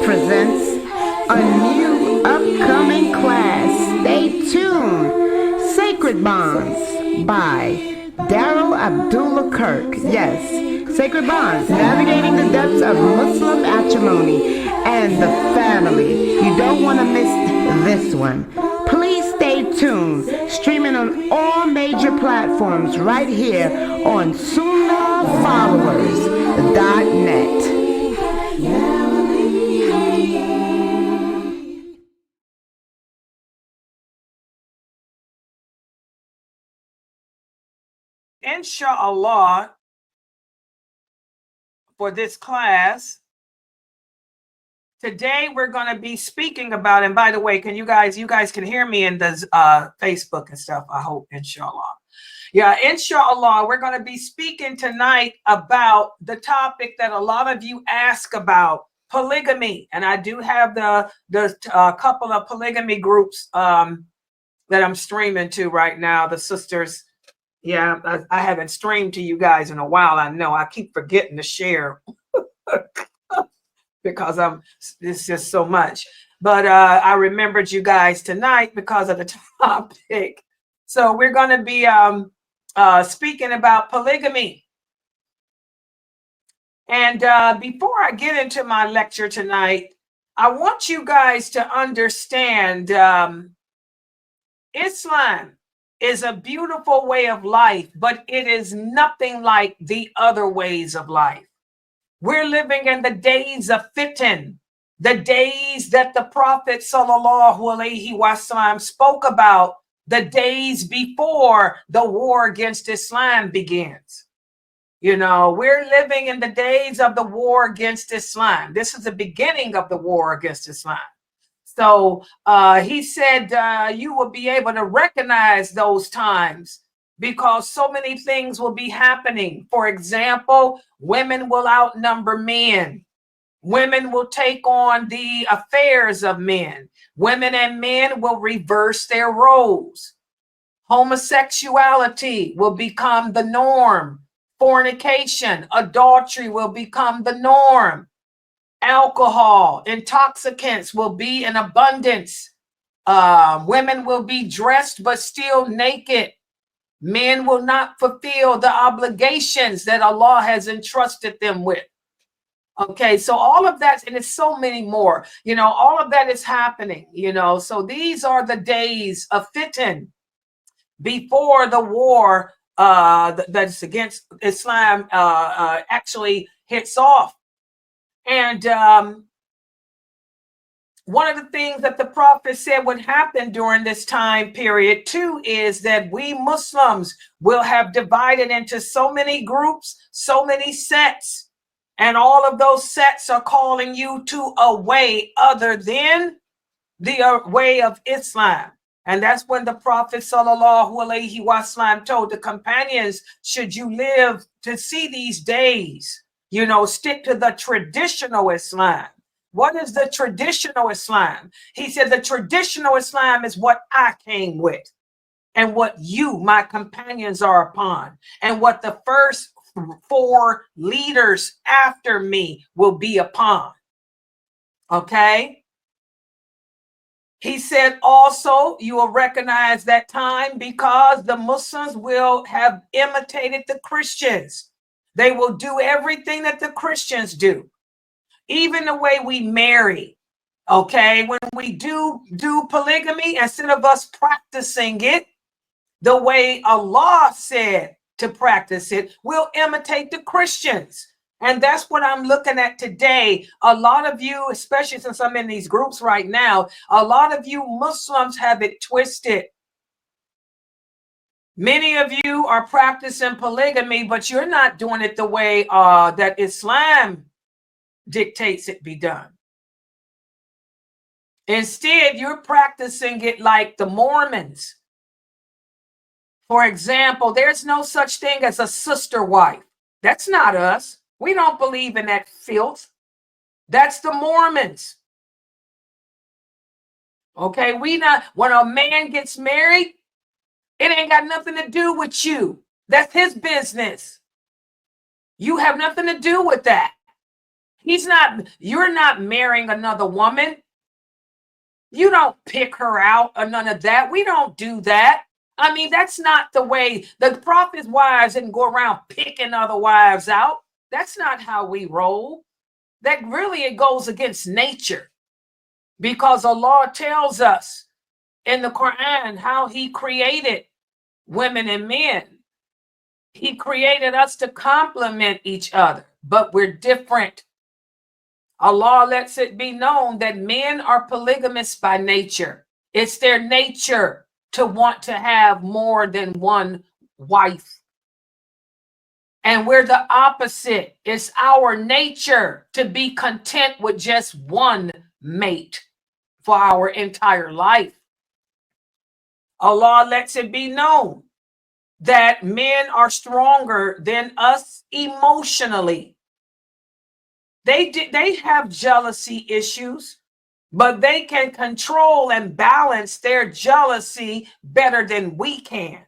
presents a new upcoming class. Stay tuned. Sacred Bonds by Daryl Abdullah Kirk. Yes, Sacred Bonds, navigating the depths of Muslim matrimony and the family. You don't want to miss this one. Please stay tuned. Streaming on all major platforms right here on Sunnahfollowers.net. Inshallah, for this class, today we're going to be speaking about, and by the way, can you guys can hear me in the Facebook and stuff, I hope, inshallah. Yeah, inshallah, we're going to be speaking tonight about the topic that a lot of you ask about, polygamy. And I do have the couple of polygamy groups that I'm streaming to right now, the sisters. Yeah, I haven't streamed to you guys in a while. I know I keep forgetting to share because it's just so much. But I remembered you guys tonight because of the topic. So we're going to be speaking about polygamy. And before I get into my lecture tonight, I want you guys to understand Islam is a beautiful way of life, but it is nothing like the other ways of life. We're living in the days of fitan, the days that the Prophet ﷺ spoke about, the days before the war against Islam begins. You know, we're living in the days of the war against Islam. This is the beginning of the war against Islam. So he said you will be able to recognize those times because so many things will be happening. For example, women will outnumber men. Women will take on the affairs of men. Women and men will reverse their roles. Homosexuality will become the norm. Fornication, adultery will become the norm. Alcohol, intoxicants will be in abundance. Women will be dressed but still naked. Men will not fulfill the obligations that Allah has entrusted them with. Okay, so all of that, and it's so many more, you know, all of that is happening, you know. So these are the days of fitan before the war that's against Islam actually hits off. And one of the things that the Prophet said would happen during this time period too is that we Muslims will have divided into so many groups, so many sects, and all of those sects are calling you to a way other than the way of Islam. And that's when the Prophet ﷺ told the companions, should you live to see these days, you know, stick to the traditional Islam. What is the traditional Islam? He said the traditional Islam is what I came with and what you, my companions, are upon, and what the first 4 leaders after me will be upon. Okay? He said also you will recognize that time because the Muslims will have imitated the Christians. They will do everything that the Christians do. Even the way we marry, okay? When we do polygamy, instead of us practicing it the way Allah said to practice it, we'll imitate the Christians. And that's what I'm looking at today. A lot of you, especially since I'm in these groups right now, a lot of you Muslims have it twisted. Many of you are practicing polygamy, but you're not doing it the way that Islam dictates it be done. Instead, you're practicing it like the Mormons. For example, there's no such thing as a sister wife. That's not us. We don't believe in that filth. That's the Mormons. Okay, when a man gets married, it ain't got nothing to do with you. That's his business. You have nothing to do with that. You're not marrying another woman. You don't pick her out or none of that. We don't do that. I mean, that's not the way. The prophet's wives didn't go around picking other wives out. That's not how we roll. That really, it goes against nature, because Allah tells us in the Quran how he created women and men. He created us to complement each other, but we're different. Allah lets it be known that men are polygamous by nature. It's their nature to want to have more than one wife. And we're the opposite. It's our nature to be content with just one mate for our entire life. Allah lets it be known that men are stronger than us emotionally. They have jealousy issues, but they can control and balance their jealousy better than we can.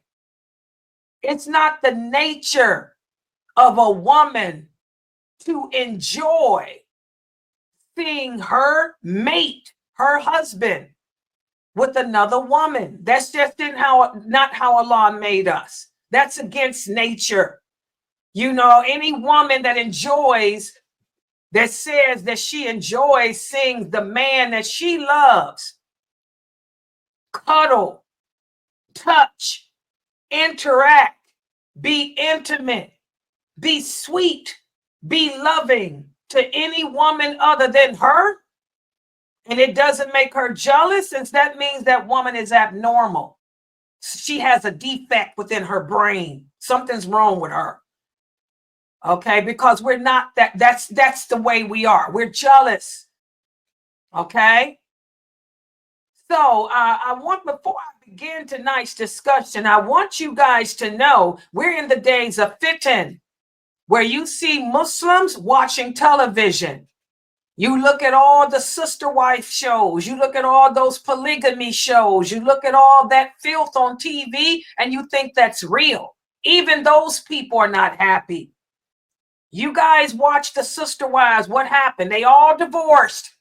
It's not the nature of a woman to enjoy seeing her mate, her husband, with another woman. That's just not how Allah made us. That's against nature. You know, any woman that says that she enjoys seeing the man that she loves cuddle, touch, interact, be intimate, be sweet, be loving to any woman other than her, and it doesn't make her jealous, since that means that woman is abnormal. She has a defect within her brain. Something's wrong with her. Okay, because we're not that's the way we are. We're jealous. Okay. So before I begin tonight's discussion, I want you guys to know we're in the days of fitan, where you see Muslims watching television. You look at all the sister wife shows, you look at all those polygamy shows, you look at all that filth on TV, and you think that's real. Even those people are not happy. You guys watch the sister wives. What happened? They all divorced.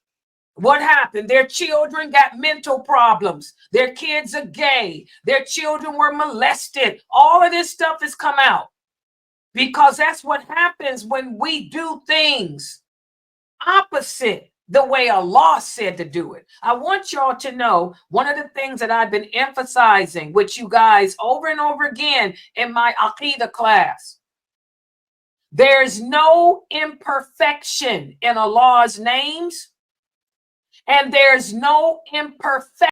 What happened? Their children got mental problems. Their kids are gay. Their children were molested. All of this stuff has come out, because that's what happens when we do things opposite the way Allah said to do it. I want y'all to know one of the things that I've been emphasizing with you guys over and over again in my Aqidah class. There's no imperfection in Allah's names, and there's no imperfection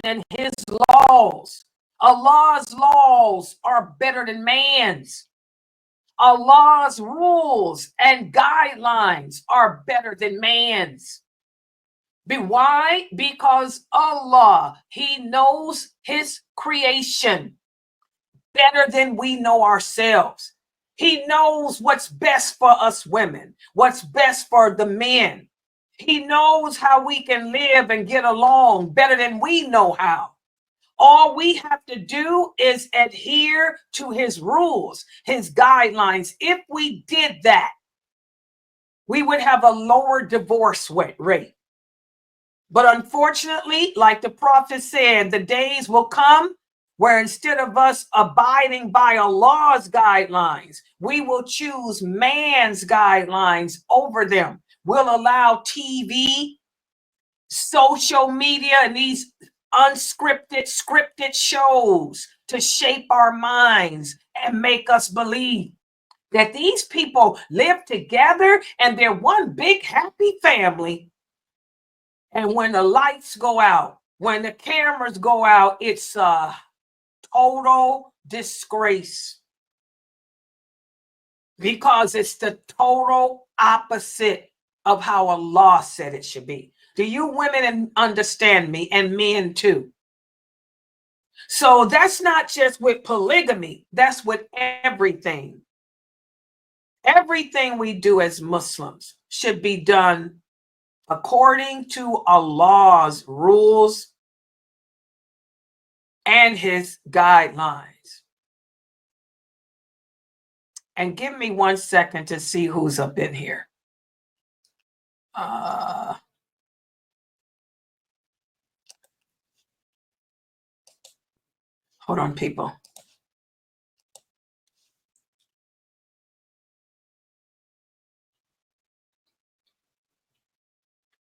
in his laws. Allah's laws are better than man's. Allah's rules and guidelines are better than man's. Why? Because Allah, he knows his creation better than we know ourselves. He knows what's best for us women, what's best for the men. He knows how we can live and get along better than we know how. All we have to do is adhere to his rules, his guidelines. If we did that, we would have a lower divorce rate. But unfortunately, like the prophet said, the days will come where instead of us abiding by Allah's guidelines, we will choose man's guidelines over them. We'll allow TV, social media, and these unscripted, scripted shows to shape our minds and make us believe that these people live together and they're one big happy family. And when the lights go out, when the cameras go out, it's a total disgrace, because it's the total opposite of how Allah said it should be. Do you women understand me, and men too? So that's not just with polygamy, that's with everything. Everything we do as Muslims should be done according to Allah's rules and his guidelines. And give me 1 second to see who's up in here. Hold on, people.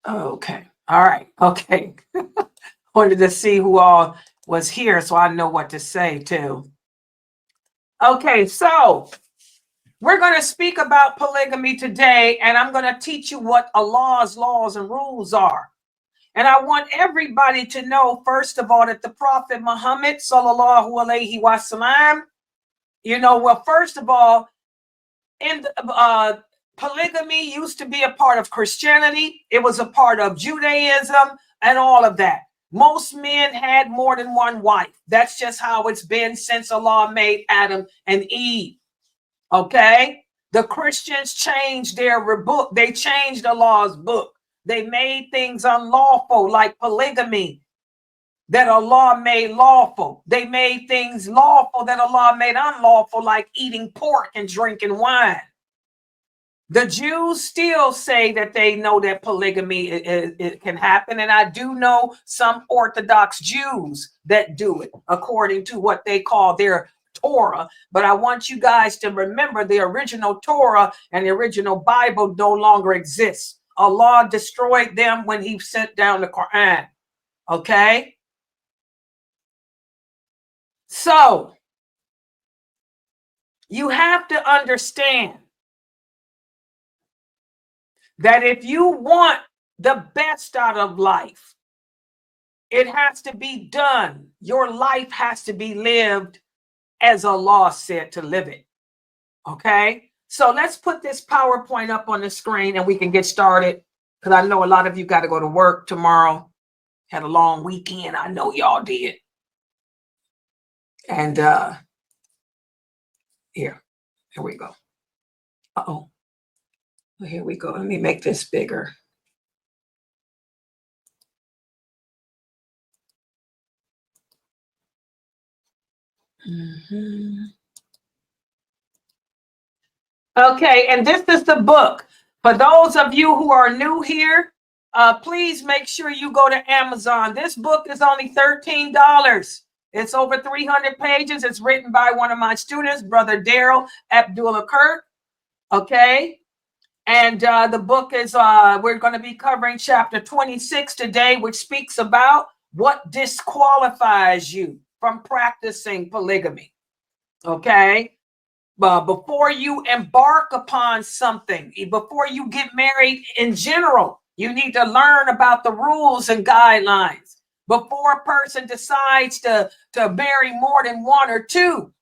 Okay. All right. Okay. Wanted to see who all was here so I know what to say too. Okay, so we're going to speak about polygamy today, and I'm going to teach you what Allah's laws and rules are. And I want everybody to know, first of all, that the Prophet Muhammad, sallallahu alaihi wasallam, well, first of all, in the, polygamy used to be a part of Christianity. It was a part of Judaism and all of that. Most men had more than one wife. That's just how it's been since Allah made Adam and Eve. Okay? The Christians changed their book. They changed Allah's book. They made things unlawful, like polygamy, that Allah made lawful. They made things lawful that Allah made unlawful, like eating pork and drinking wine. The Jews still say that they know that polygamy it can happen. And I do know some Orthodox Jews that do it according to what they call their Torah. But I want you guys to remember the original Torah and the original Bible no longer exists. Allah destroyed them when he sent down the Quran. Okay? So you have to understand that if you want the best out of life, it has to be done. Your life has to be lived as Allah said to live it. Okay? So let's put this PowerPoint up on the screen and we can get started, because I know a lot of you got to go to work tomorrow. Had a long weekend. I know y'all did. And here we go. Uh-oh. Well, here we go. Let me make this bigger. Okay, and this is the book. For those of you who are new here, please make sure you go to Amazon. This book is only $13. It's over 300 pages. It's written by one of my students, Brother Daryl Abdullah Kirk. Okay. And the book is, we're going to be covering chapter 26 today, which speaks about what disqualifies you from practicing polygamy. Okay. But before you embark upon something, before you get married in general, you need to learn about the rules and guidelines. Before a person decides to marry more than one or two,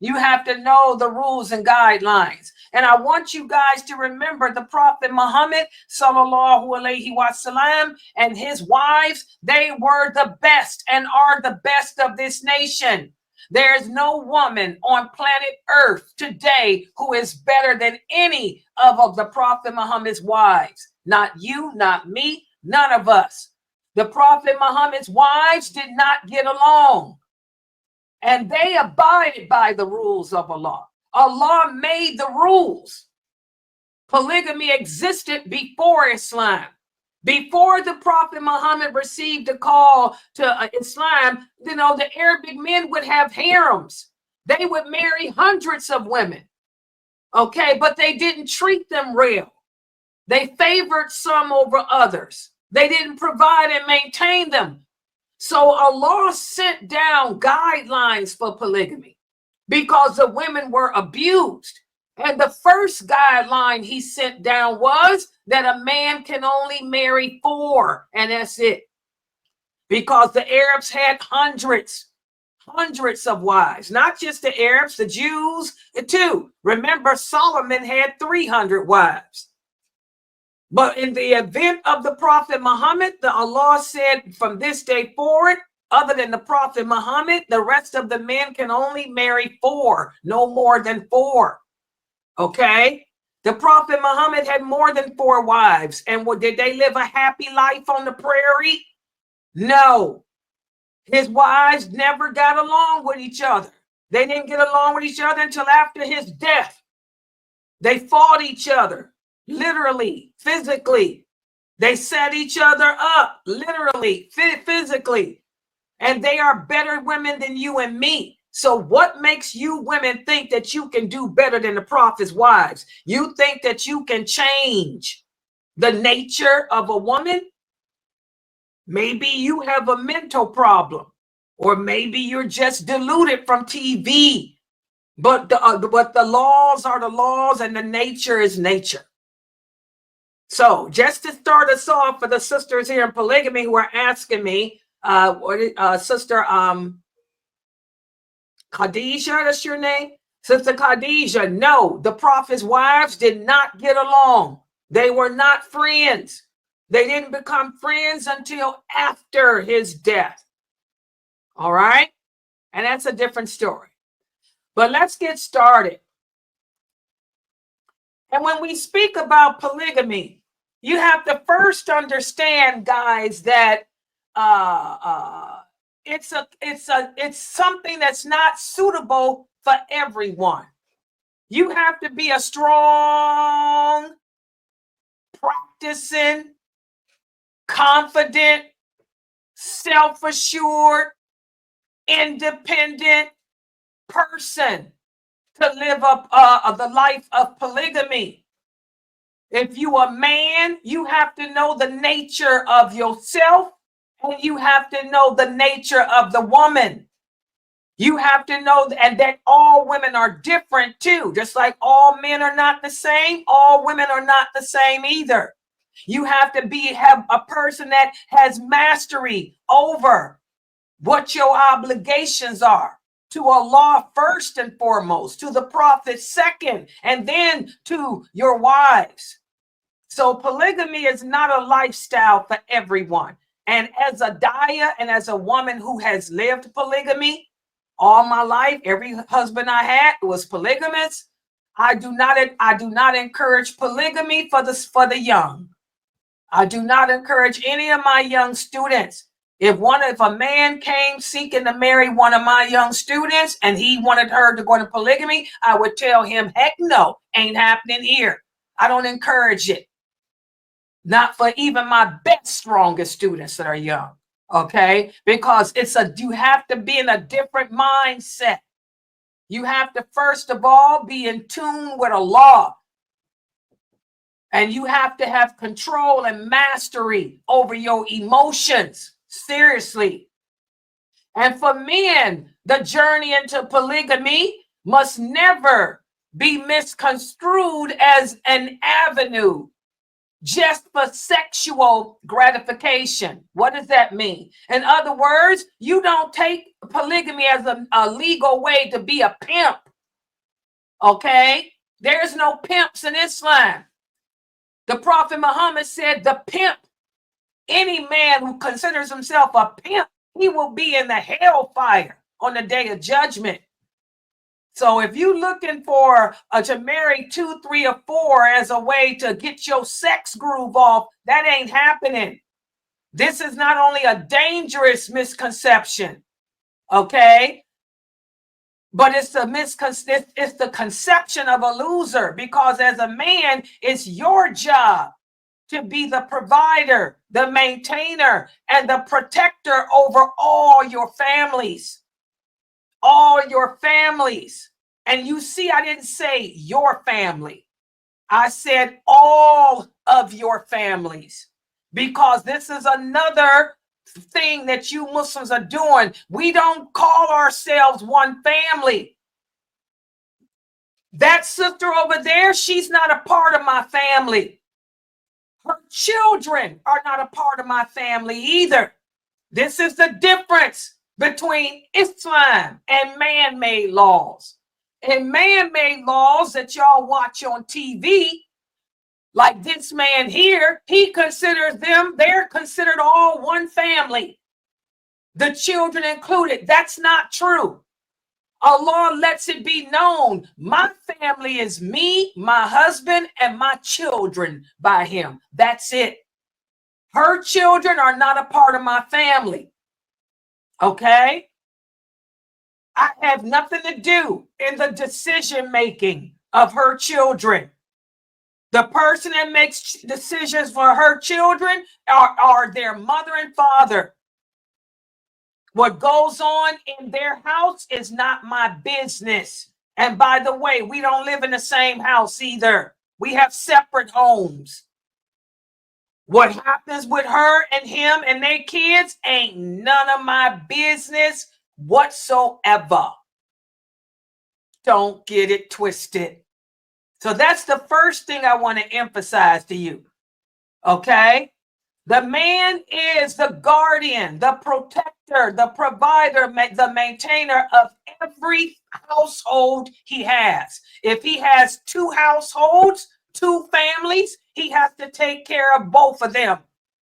you have to know the rules and guidelines. And I want you guys to remember the Prophet Muhammad, sallallahu alaihi wasallam, and his wives. They were the best and are the best of this nation. There is no woman on planet Earth today who is better than any of the Prophet Muhammad's wives. Not you, not me, none of us. The Prophet Muhammad's wives did not get along. And they abided by the rules of Allah. Allah made the rules. Polygamy existed before Islam. Before the Prophet Muhammad received a call to Islam, the Arabic men would have harems. They would marry hundreds of women. Okay, but they didn't treat them real. They favored some over others. They didn't provide and maintain them. So Allah sent down guidelines for polygamy because the women were abused. And the first guideline he sent down was that a man can only marry 4, and that's it. Because the Arabs had hundreds of wives, not just the Arabs, the Jews too. Remember, Solomon had 300 wives. But in the event of the Prophet Muhammad, the Allah said from this day forward, other than the Prophet Muhammad, the rest of the men can only marry 4, no more than 4. Okay? The Prophet Muhammad had more than 4 wives. And did they live a happy life on the prairie? No. His wives never got along with each other. They didn't get along with each other until after his death. They fought each other. Literally, physically. They set each other up, literally, physically, and they are better women than you and me. So what makes you women think that you can do better than the prophet's wives? You think that you can change the nature of a woman? Maybe you have a mental problem, or maybe you're just deluded from TV. But the laws are the laws, and the nature is nature. So just to start us off for the sisters here in polygamy who are asking me, Sister Khadijah, that's your name? Sister Khadijah, no, the prophet's wives did not get along. They were not friends. They didn't become friends until after his death. All right? And that's a different story. But let's get started. And when we speak about polygamy, you have to first understand, guys, that it's something that's not suitable for everyone. You have to be a strong, practicing, confident, self-assured, independent person to live up the life of polygamy. If you are a man, you have to know the nature of yourself, and you have to know the nature of the woman. You have to know and that all women are different too. Just like all men are not the same, all women are not the same either. You have to have a person that has mastery over what your obligations are to Allah first and foremost, to the prophet second, and then to your wives. So polygamy is not a lifestyle for everyone. And as a daya and as a woman who has lived polygamy all my life, every husband I had was polygamous. I do not encourage polygamy for the young. I do not encourage any of my young students. If a man came seeking to marry one of my young students and he wanted her to go into polygamy, I would tell him, heck no, ain't happening here. I don't encourage it. Not for even my best, strongest students that are young. Okay? Because you have to be in a different mindset. You have to, first of all, be in tune with Allah. And you have to have control and mastery over your emotions. Seriously. And for men, the journey into polygamy must never be misconstrued as an avenue just for sexual gratification. What does that mean? In other words, you don't take polygamy as a legal way to be a pimp. Okay? There's no pimps in Islam. The Prophet Muhammad said the pimp, any man who considers himself a pimp, he will be in the hellfire on the day of judgment. So if you're looking for to marry 2, 3, or 4 as a way to get your sex groove off, that ain't happening. This is not only a dangerous misconception, okay? But it's the conception of a loser, because as a man, it's your job to be the provider, the maintainer, and the protector over all your families. All your families. And you see, I didn't say your family. I said all of your families, because this is another thing that you Muslims are doing. We don't call ourselves one family. That sister over there, she's not a part of my family. Her children are not a part of my family either. This is the difference between Islam and man-made laws. And man-made laws that y'all watch on TV, like this man here, he considers they're considered all one family, the children included. That's not true. Allah lets it be known, my family is me, my husband, and my children by him. That's it. Her children are not a part of my family. Okay? I have nothing to do in the decision making of her children. The person that makes decisions for her children are their mother and father. What goes on in their house is not my business. And by the way, we don't live in the same house either. We have separate homes. What happens with her and him and their kids ain't none of my business whatsoever. Don't get it twisted. So that's the first thing I want to emphasize to you. Okay? The man is the guardian, the protector, the provider, the maintainer of every household he has. If he has 2 households, 2 families, he has to take care of both of them,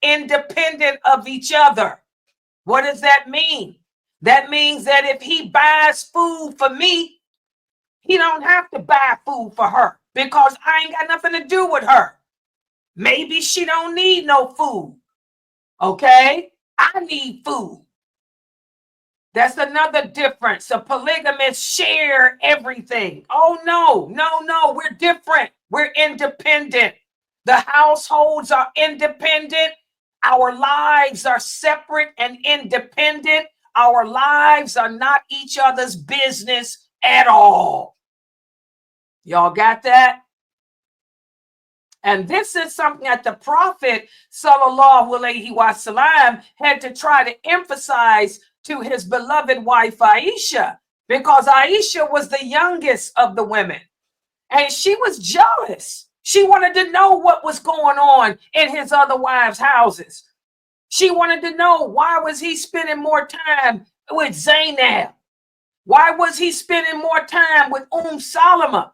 independent of each other. What does that mean? That means that if he buys food for me, he don't have to buy food for her because I ain't got nothing to do with her. Maybe she don't need no food. Okay? I need food. That's another difference. The polygamists share everything. Oh, no. We're different. We're independent. The households are independent. Our lives are separate and independent. Our lives are not each other's business at all. Y'all got that? And this is something that the Prophet Sallallahu Alaihi Wasallam had to try to emphasize to his beloved wife Aisha, because Aisha was the youngest of the women. And she was jealous. She wanted to know what was going on in his other wives' houses. She wanted to know, why was he spending more time with Zainab? Why was he spending more time with Salama?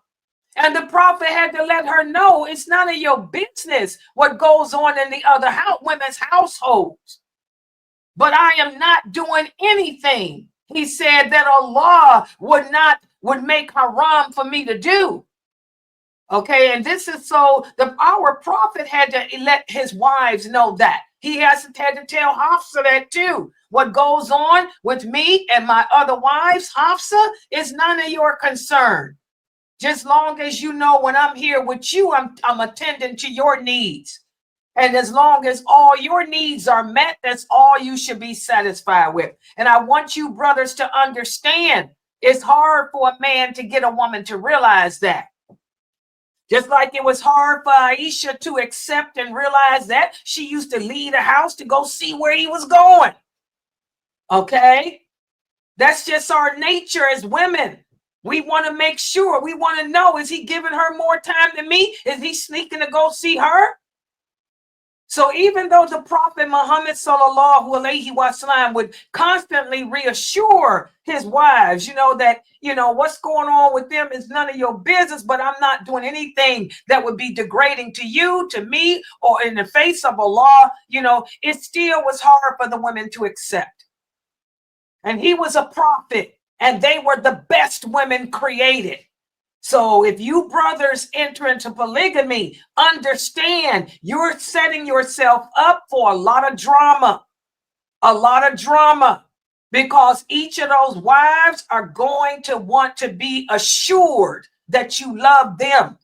And the Prophet had to let her know, it's none of your business what goes on in the other women's households. But I am not doing anything, he said, that Allah would make haram for me to do. Okay, and this is so our Prophet had to let his wives know that. He had to tell Hafsa that too. What goes on with me and my other wives, Hafsa, is none of your concern. Just long as you know when I'm here with you, I'm attending to your needs. And as long as all your needs are met, that's all you should be satisfied with. And I want you brothers to understand, it's hard for a man to get a woman to realize that. Just like it was hard for Aisha to accept and realize that. She used to leave the house to go see where he was going. Okay? That's just our nature as women. We want to make sure, we want to know, is he giving her more time than me? Is he sneaking to go see her? So even though the Prophet Muhammad Sallallahu Alaihi Wasallam would constantly reassure his wives, that, what's going on with them is none of your business, but I'm not doing anything that would be degrading to you, to me, or in the face of Allah, it still was hard for the women to accept. And he was a prophet. And they were the best women created. So if you brothers enter into polygamy, understand you're setting yourself up for a lot of drama. Because each of those wives are going to want to be assured that you love them.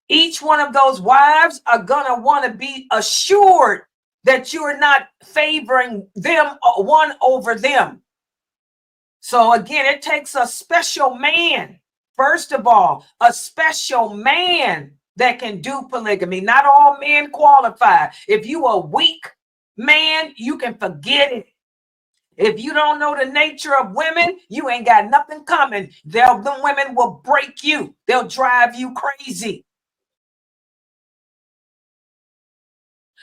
Each one of those wives are going to want to be assured that you're not favoring them one over them. So again, it takes a special man, first of all, a special man that can do polygamy. Not all men qualify. If you a weak man, you can forget it. If you don't know the nature of women, you ain't got nothing coming. The women will break you. They'll drive you crazy.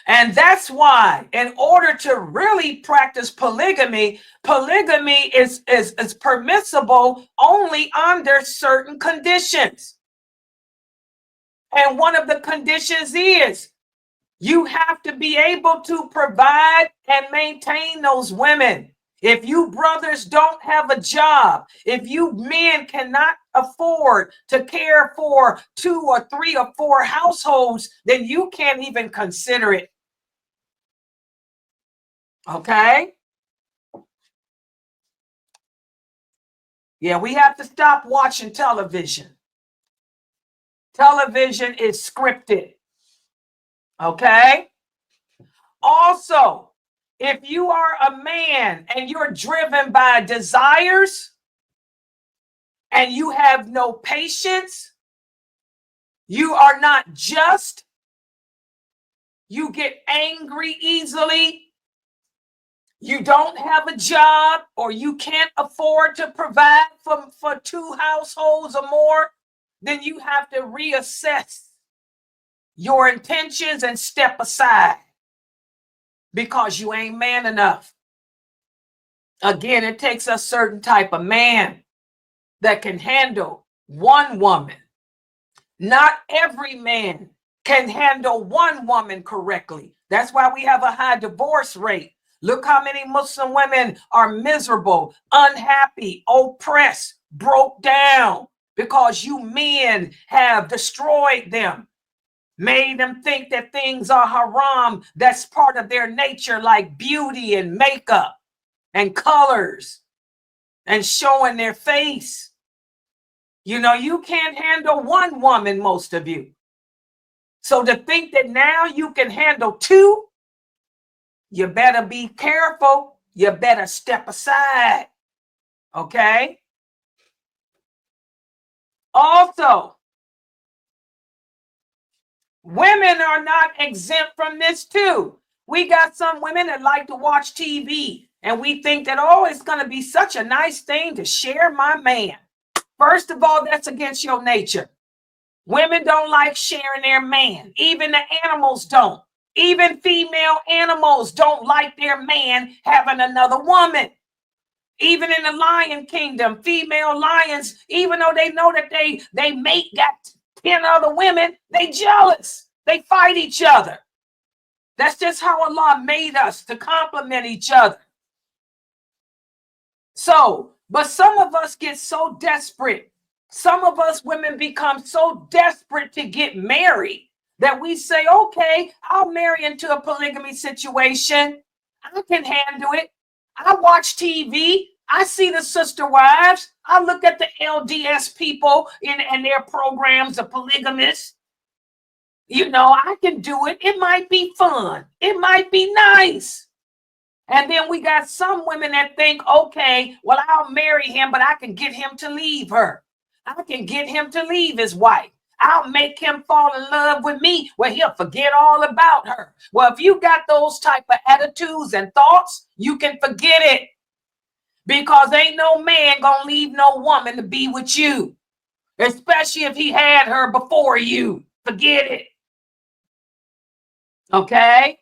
And that's why, in order to really practice polygamy, polygamy is permissible only under certain conditions. And one of the conditions is you have to be able to provide and maintain those women. If you brothers don't have a job, if you men cannot afford to care for 2 or 3 or 4 households, then you can't even consider it. Okay. Yeah, we have to stop watching television. Television is scripted. Okay? Also, if you are a man and you're driven by desires and you have no patience, you are not just, you get angry easily, you don't have a job, or you can't afford to provide for 2 households or more, then you have to reassess your intentions and step aside because you ain't man enough. Again, it takes a certain type of man that can handle one woman. Not every man can handle one woman correctly. That's why we have a high divorce rate. Look how many Muslim women are miserable, unhappy, oppressed, broke down because you men have destroyed them, made them think that things are haram. That's part of their nature, like beauty and makeup and colors and showing their face. You know, you can't handle one woman, most of you. So to think that now you can handle 2, you better be careful. You better step aside. Okay? Also, women are not exempt from this too. We got some women that like to watch TV, and we think that, oh, it's going to be such a nice thing to share my man. First of all, that's against your nature. Women don't like sharing their man. Even the animals don't. Even female animals don't like their man having another woman. Even in the lion kingdom, female lions, even though they know that they mate got 10 other women, they jealous. They fight each other. That's just how Allah made us, to complement each other. So, but some of us get so desperate. Some of us women become so desperate to get married that we say, okay, I'll marry into a polygamy situation. I can handle it. I watch TV. I see the sister wives. I look at the LDS people in their programs of polygamists. You know, I can do it. It might be fun. It might be nice. And then we got some women that think, okay, well, I'll marry him, but I can get him to leave her. I can get him to leave his wife. I'll make him fall in love with me where he'll forget all about her. Well, if you got those type of attitudes and thoughts, you can forget it. Because ain't no man gonna leave no woman to be with you, especially if he had her before you. Forget it. Okay?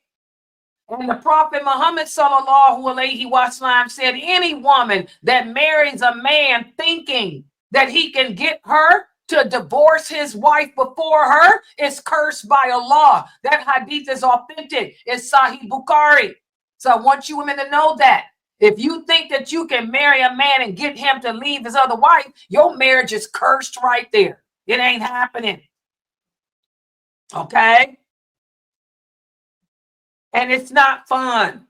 And the Prophet Muhammad sallallahu alaihi wasallam said, any woman that marries a man thinking that he can get her to divorce his wife before her is cursed by Allah. That hadith is authentic. It's Sahih Bukhari. So I want you women to know that. If you think that you can marry a man and get him to leave his other wife, your marriage is cursed right there. It ain't happening. Okay? And it's not fun.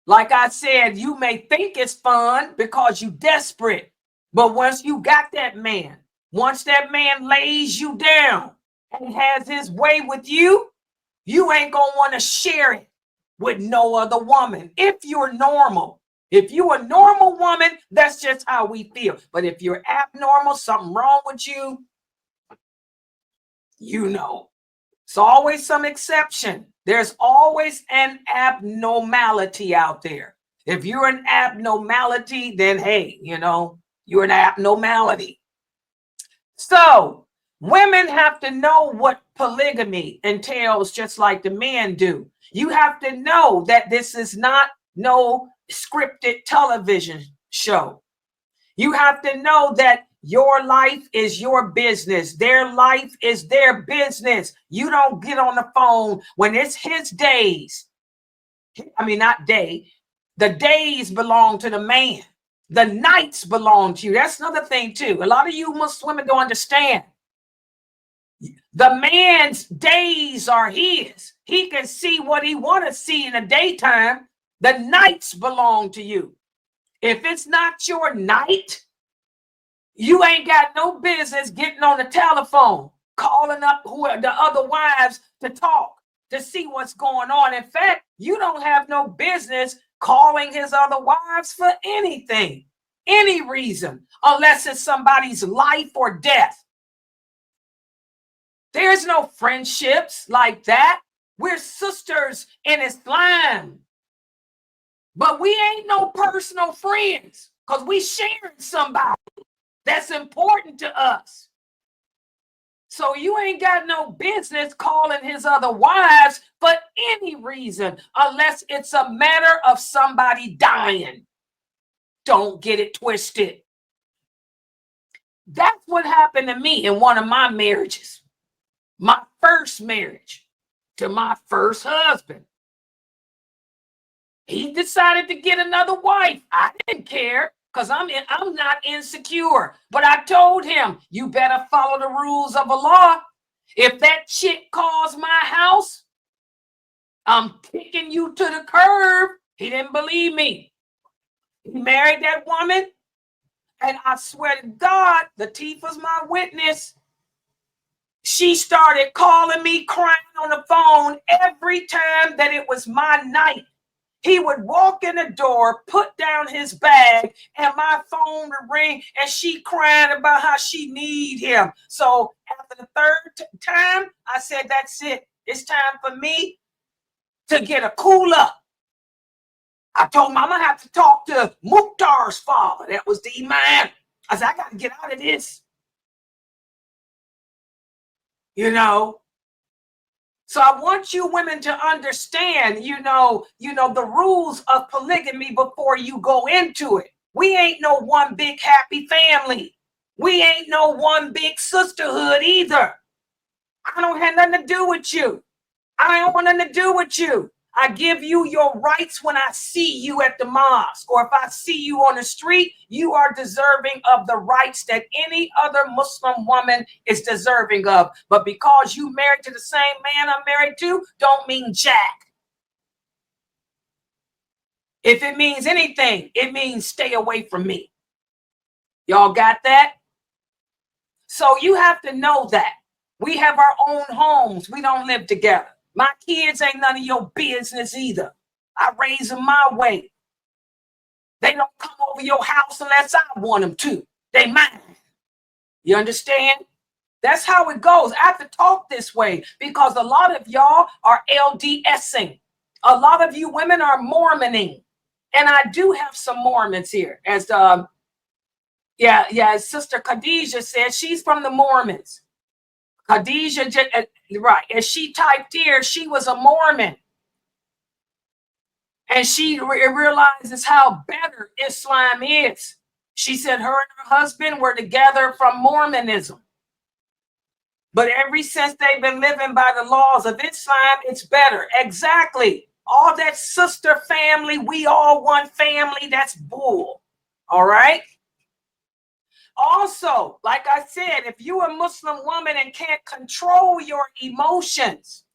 Like I said, you may think it's fun because you're desperate. But once you got that man, once that man lays you down and has his way with you, you ain't going to want to share it with no other woman. If you're normal, if you're a normal woman, that's just how we feel. But if you're abnormal, something wrong with you, you know. It's always some exception. There's always an abnormality out there. If you're an abnormality, then hey, you know, you're an abnormality. So women have to know what polygamy entails, just like the men do. You have to know that this is not no scripted television show. You have to know that your life is your business. Their life is their business. You don't get on the phone when it's his days. I mean, not day. The days belong to the man. The nights belong to you. That's another thing too. A lot of you Muslim women don't understand. The man's days are his. He can see what he want to see in the daytime. The nights belong to you. If it's not your night, you ain't got no business getting on the telephone. calling up who are the other wives to talk, to see what's going on. In fact, you don't have no business calling his other wives for anything, any reason, unless it's somebody's life or death. There's no friendships like that. We're sisters in Islam. But we ain't no personal friends because we sharing somebody that's important to us. So you ain't got no business calling his other wives for any reason unless it's a matter of somebody dying. Don't get it twisted. That's what happened to me in one of my marriages. My first marriage to my first husband. He decided to get another wife. I didn't care because I'm not insecure. But I told him, you better follow the rules of Allah. If that chick calls my house, I'm kicking you to the curb. He didn't believe me. He married that woman. And I swear to God, Latifah's my witness. She started calling me, crying on the phone every time that it was my night. He would walk in the door, put down his bag, and my phone would ring, and she crying about how she need him. So after the third time, I said, that's it. It's time for me to get a cool up. I told him I'm going to have to talk to Mukhtar's father. That was the imam. I said, I got to get out of this. You know? So I want you women to understand, you know, the rules of polygamy before you go into it. We ain't no one big happy family. We ain't no one big sisterhood either. I don't have nothing to do with you. I don't want nothing to do with you. I give you your rights when I see you at the mosque, or if I see you on the street, you are deserving of the rights that any other Muslim woman is deserving of. But because you married to the same man I'm married to, don't mean jack. If it means anything, it means stay away from me. Y'all got that? So you have to know that. We have our own homes. We don't live together. My kids ain't none of your business either. I raise them my way. They don't come over your house unless I want them to. They mine. You understand? That's how it goes. I have to talk this way because a lot of y'all are LDSing. A lot of you women are Mormoning. And I do have some Mormons here. As Sister Khadijah said, she's from the Mormons. Khadijah, right, as she typed here, she was a Mormon. And she realizes how better Islam is. She said her and her husband were together from Mormonism. But ever since they've been living by the laws of Islam, it's better. Exactly. All that sister family, we all one family, that's bull. All right? Also, like I said, if you're a Muslim woman and can't control your emotions,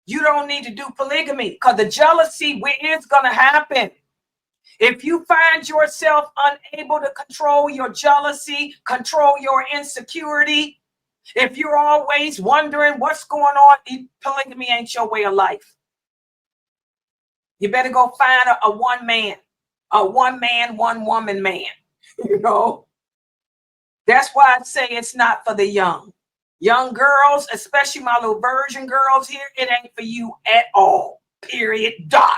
you don't need to do polygamy because the jealousy is going to happen. If you find yourself unable to control your jealousy, control your insecurity, if you're always wondering what's going on, polygamy ain't your way of life. You better go find a one man, one woman man, you know. That's why I say it's not for the young. Young girls, especially my little virgin girls here, it ain't for you at all. Period. Dot.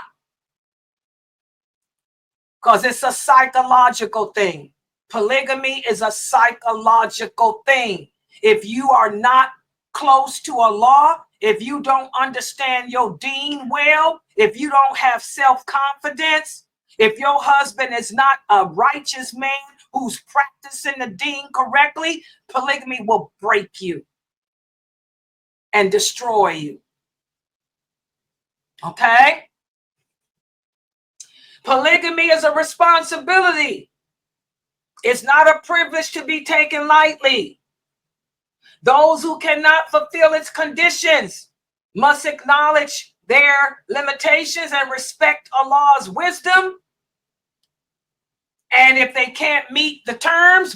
Because it's a psychological thing. Polygamy is a psychological thing. If you are not close to Allah, if you don't understand your deen well, if you don't have self-confidence, if your husband is not a righteous man who's practicing the deen correctly, polygamy will break you and destroy you. Okay? Polygamy is a responsibility. It's not a privilege to be taken lightly. Those who cannot fulfill its conditions must acknowledge their limitations and respect Allah's wisdom. And if they can't meet the terms,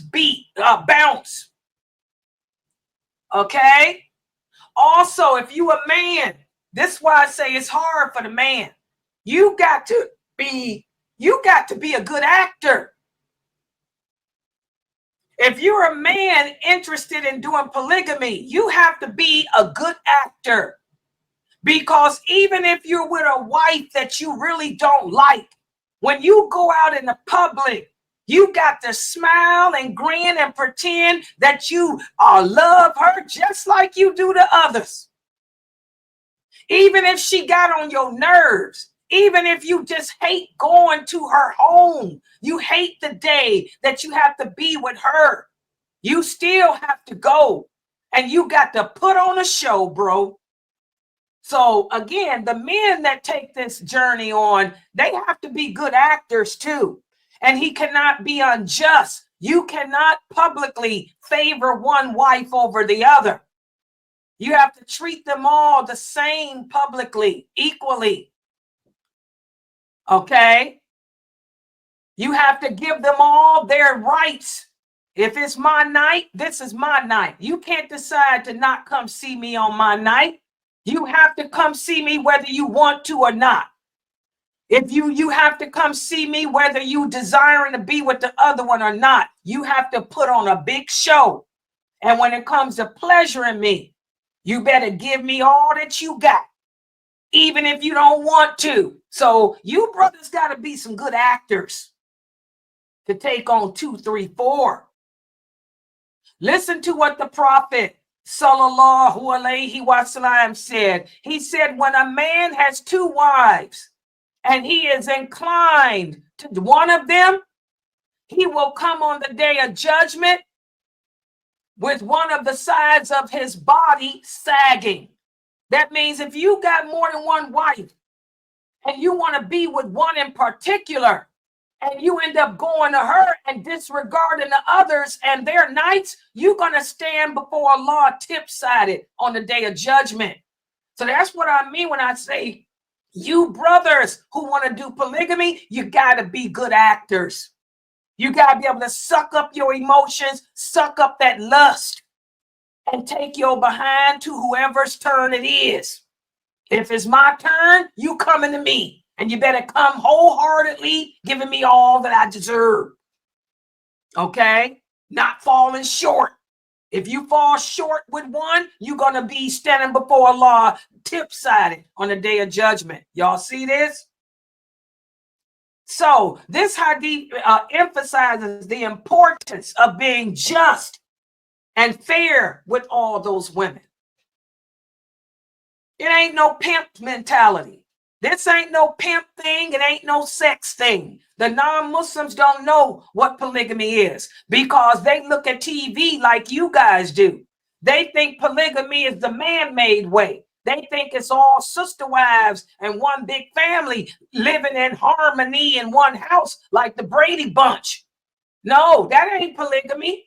bounce. Okay. Also, if you a man, this is why I say it's hard for the man. You got to be a good actor. If you're a man interested in doing polygamy, you have to be a good actor. Because even if you're with a wife that you really don't like, when you go out in the public, you got to smile and grin and pretend that you love her just like you do the others. Even if she got on your nerves, even if you just hate going to her home, you hate the day that you have to be with her, you still have to go and you got to put on a show, bro. So again, the men that take this journey on, they have to be good actors too. And he cannot be unjust. You cannot publicly favor one wife over the other. You have to treat them all the same publicly, equally. Okay? You have to give them all their rights. If it's my night, this is my night. You can't decide to not come see me on my night. You have to come see me whether you want to or not. If you have to come see me whether you desiring to be with the other one or not. You have to put on a big show. And when it comes to pleasuring me, you better give me all that you got, even if you don't want to. So you brothers got to be some good actors to take on 2, 3, 4. Listen to what the prophet Sallallahu Alaihi Wasallam said. He said, when a man has 2 wives and he is inclined to one of them, he will come on the day of judgment with one of the sides of his body sagging. That means if you got more than one wife and you want to be with one in particular, and you end up going to her and disregarding the others and their nights, you're going to stand before Allah tip-sided on the day of judgment. So that's what I mean when I say, you brothers who want to do polygamy, you got to be good actors. You got to be able to suck up your emotions, suck up that lust, and take your behind to whoever's turn it is. If it's my turn, you coming to me. And you better come wholeheartedly, giving me all that I deserve. Okay? Not falling short. If you fall short with one, you're going to be standing before Allah tip-sided on the day of judgment. Y'all see this? So this hadith emphasizes the importance of being just and fair with all those women. It ain't no pimp mentality. This ain't no pimp thing. It ain't no sex thing. The non-Muslims don't know what polygamy is because they look at TV like you guys do. They think polygamy is the man-made way. They think it's all sister wives and one big family living in harmony in one house like the Brady Bunch. No, that ain't polygamy.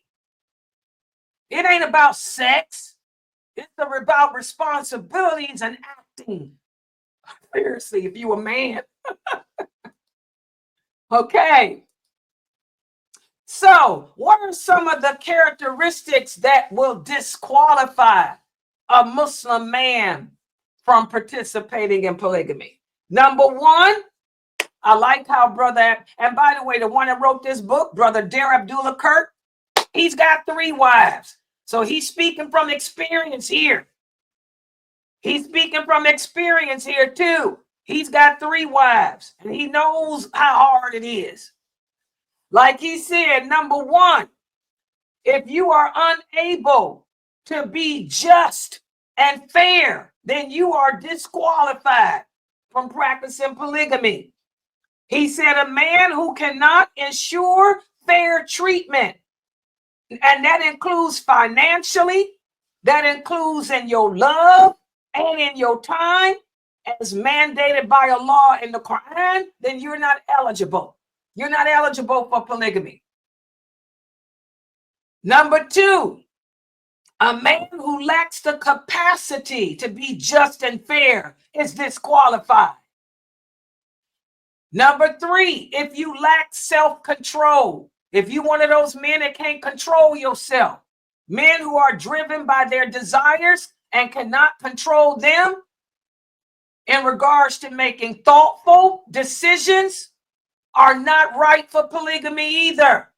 It ain't about sex. It's about responsibilities and acting. Seriously, if you a man. Okay. So what are some of the characteristics that will disqualify a Muslim man from participating in polygamy? Number 1, I like how brother, and by the way, the one that wrote this book, brother Dar Abdullah Kirk, he's got 3 wives. So he's speaking from experience here. He's speaking from experience here too. He's got 3 wives and he knows how hard it is. Like he said, number 1, if you are unable to be just and fair, then you are disqualified from practicing polygamy. He said a man who cannot ensure fair treatment, and that includes financially, that includes in your love, and in your time, as mandated by Allah in the Quran, then you're not eligible. You're not eligible for polygamy. Number 2, a man who lacks the capacity to be just and fair is disqualified. Number 3, if you lack self-control, if you're one of those men that can't control yourself, Men who are driven by their desires and cannot control them in regards to making thoughtful decisions are not right for polygamy either.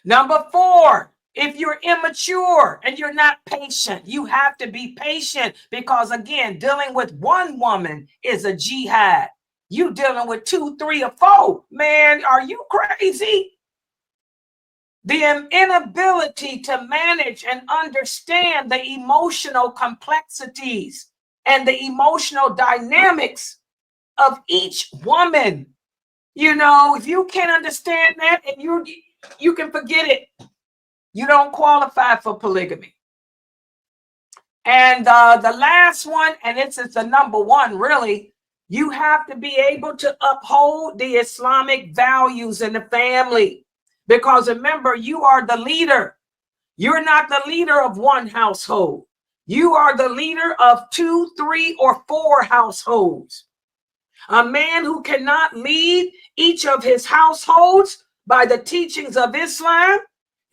Number 4, if you're immature and you're not patient, you have to be patient because, again, dealing with one woman is a jihad. You dealing with 2, 3, or 4. Man, are you crazy? The inability to manage and understand the emotional complexities and the emotional dynamics of each woman. You know, if you can't understand that, and you can forget it. You don't qualify for polygamy. And the last one, and it's the number 1, really, you have to be able to uphold the Islamic values in the family. Because remember, you are the leader. You're not the leader of one household. You are the leader of 2, 3, or 4 households. A man who cannot lead each of his households by the teachings of Islam,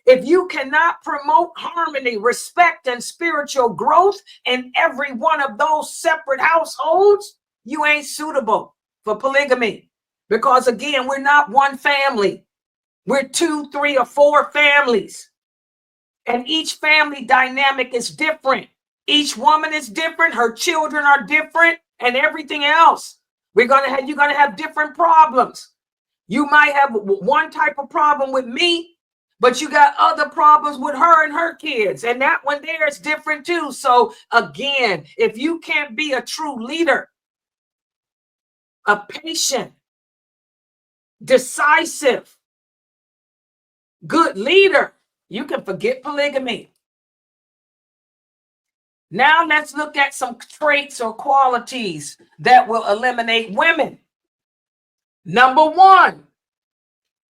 if you cannot promote harmony, respect, and spiritual growth in every one of those separate households, you ain't suitable for polygamy. Because again, we're not one family. We're 2, 3, or 4 families. And each family dynamic is different. Each woman is different. Her children are different, and everything else. You're going to have different problems. You might have one type of problem with me, but you got other problems with her and her kids. And that one there is different too. So again, if you can't be a true leader, a patient, decisive, good leader, you can forget polygamy. Now let's look at some traits or qualities that will eliminate women. Number 1,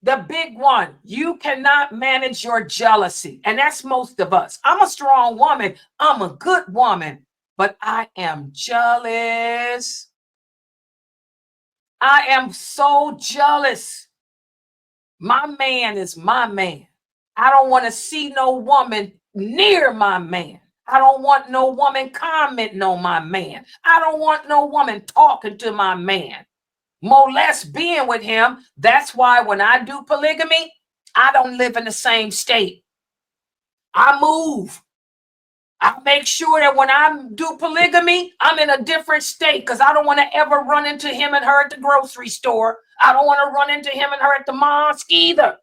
the big one, you cannot manage your jealousy. And that's most of us. I'm a strong woman. I'm a good woman, but I am jealous. I am so jealous. My man is my man. I don't want to see no woman near my man. I don't want no woman commenting on my man. I don't want no woman talking to my man. More less being with him. That's why when I do polygamy, I don't live in the same state. I move. I make sure that when I do polygamy, I'm in a different state because I don't want to ever run into him and her at the grocery store. I don't want to run into him and her at the mosque either.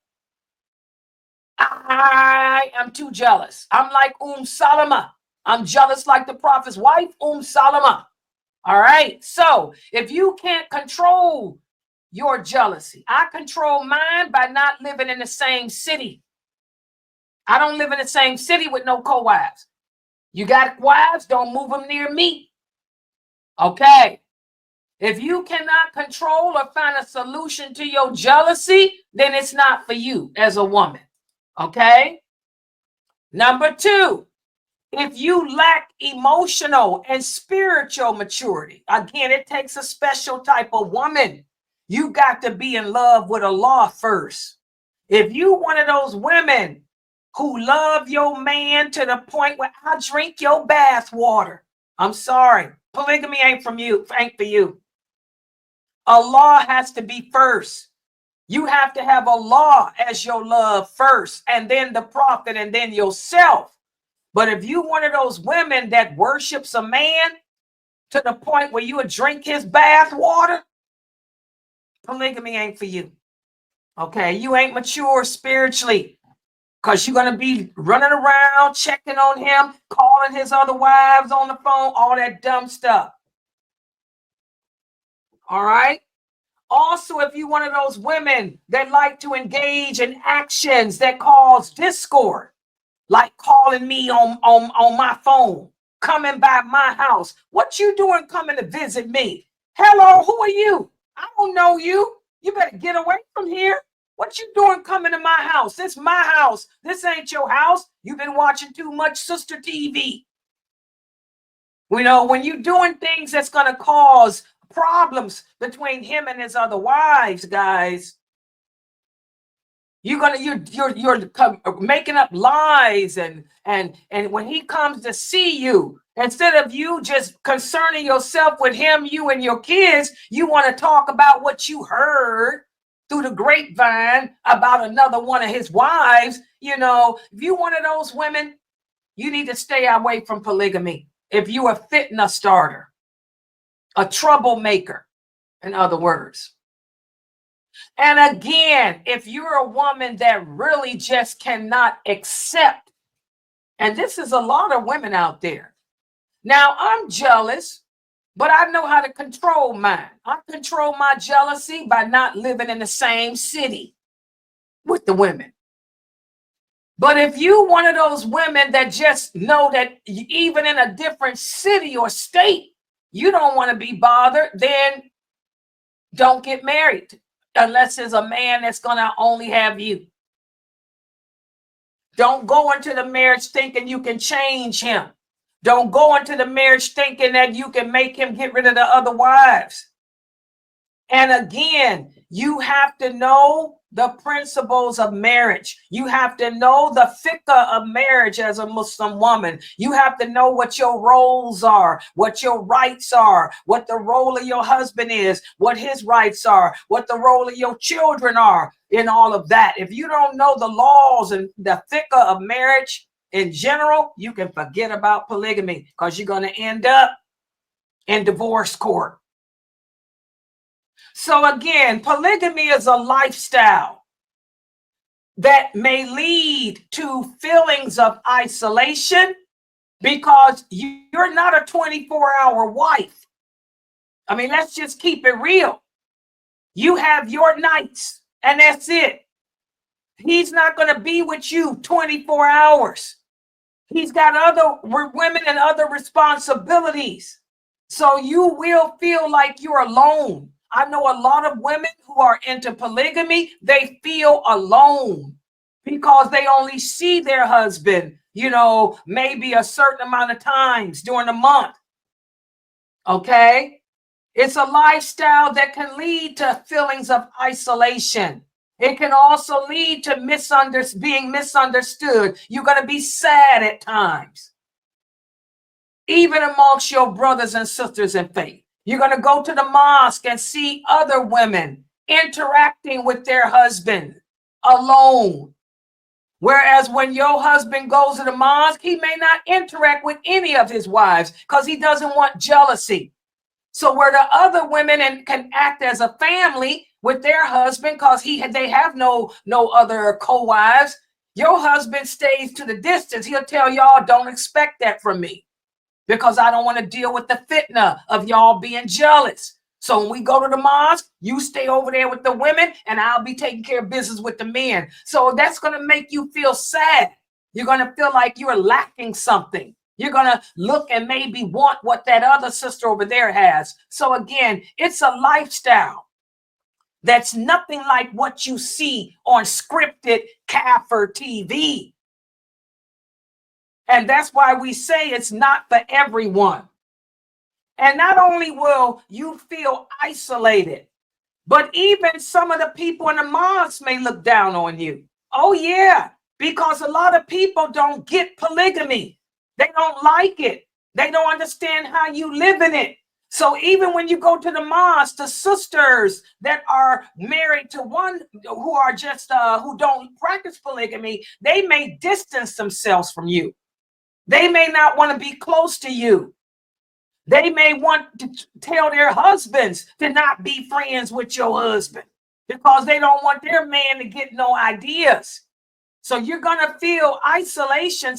I am too jealous. I'm like Salama. I'm jealous like the prophet's wife, Salama. All right. So if you can't control your jealousy, I control mine by not living in the same city. I don't live in the same city with no co-wives. You got wives, don't move them near me. Okay. If you cannot control or find a solution to your jealousy, then it's not for you as a woman. Okay. Number 2, if you lack emotional and spiritual maturity, again, it takes a special type of woman. You got to be in love with Allah first. If you one of those women who love your man to the point where I drink your bath water, I'm sorry, polygamy ain't for you. Allah has to be first. You have to have Allah as your love first, and then the prophet, and then yourself. But if you one of those women that worships a man to the point where you would drink his bath water, polygamy ain't for you. Okay, you ain't mature spiritually because you're going to be running around, checking on him, calling his other wives on the phone, all that dumb stuff. All right. Also, if you're one of those women that like to engage in actions that cause discord, like calling me on my phone, coming by my house. What you doing coming to visit me? Hello, who are you? I don't know you. You better get away from here. What you doing coming to my house? This my house. This ain't your house. You've been watching too much sister TV. You know, when you're doing things that's going to cause problems between him and his other wives, guys, You're making up lies, and when he comes to see you, instead of you just concerning yourself with him, you and your kids, you want to talk about what you heard through the grapevine about another one of his wives. You know, if you one of those women, you need to stay away from polygamy. If you are a fitna starter, a troublemaker, in other words. And again, if you're a woman that really just cannot accept, and this is a lot of women out there. Now, I'm jealous, but I know how to control mine. I control my jealousy by not living in the same city with the women. But if you one of those women that just know that even in a different city or state, you don't want to be bothered, then don't get married unless there's a man that's going to only have you. Don't go into the marriage thinking you can change him. Don't go into the marriage thinking that you can make him get rid of the other wives. And again, you have to know the principles of marriage. You have to know the fiqh of marriage as a Muslim woman. You have to know what your roles are, what your rights are, what the role of your husband is, what his rights are, what the role of your children are in all of that. If you don't know the laws and the fiqh of marriage in general, you can forget about polygamy, because you're going to end up in divorce court. So again, polygamy is a lifestyle that may lead to feelings of isolation, because you're not a 24-hour wife. I mean, let's just keep it real. You have your nights, and that's it. He's not going to be with you 24 hours. He's got other women and other responsibilities. So you will feel like you're alone. I know a lot of women who are into polygamy, they feel alone because they only see their husband, you know, maybe a certain amount of times during the month. Okay? It's a lifestyle that can lead to feelings of isolation. It can also lead to being misunderstood. You're going to be sad at times, even amongst your brothers and sisters in faith. You're going to go to the mosque and see other women interacting with their husband alone. Whereas when your husband goes to the mosque, he may not interact with any of his wives because he doesn't want jealousy. So where the other women can act as a family with their husband because they have no other co-wives, your husband stays to the distance. He'll tell y'all, don't expect that from me, because I don't want to deal with the fitna of y'all being jealous. So when we go to the mosque, you stay over there with the women and I'll be taking care of business with the men. So that's going to make you feel sad. You're going to feel like you're lacking something. You're going to look and maybe want what that other sister over there has. So again, it's a lifestyle that's nothing like what you see on scripted Kafir TV. And that's why we say it's not for everyone. And not only will you feel isolated, but even some of the people in the mosque may look down on you. Oh, yeah, because a lot of people don't get polygamy. They don't like it. They don't understand how you live in it. So even when you go to the mosque, the sisters that are married to one who are just who don't practice polygamy, they may distance themselves from you. They may not want to be close to you. They may want to tell their husbands to not be friends with your husband because they don't want their man to get no ideas. So you're going to feel isolation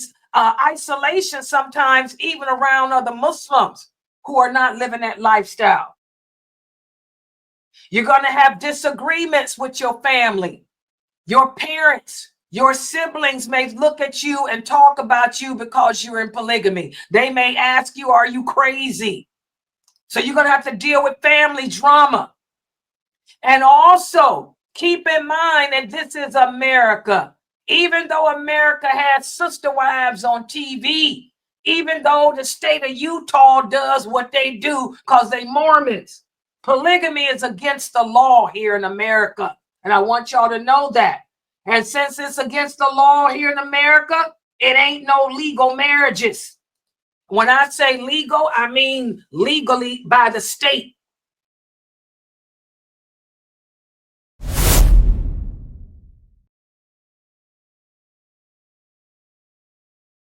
sometimes even around other Muslims who are not living that lifestyle. You're going to have disagreements with your family. Your parents, your siblings may look at you and talk about you because you're in polygamy. They may ask you, are you crazy? So you're going to have to deal with family drama. And also keep in mind that this is America. Even though America has sister wives on TV, even though the state of Utah does what they do because they Mormons, polygamy is against the law here in America. And I want y'all to know that. And since it's against the law here in America, it ain't no legal marriages. When I say legal, I mean legally by the state.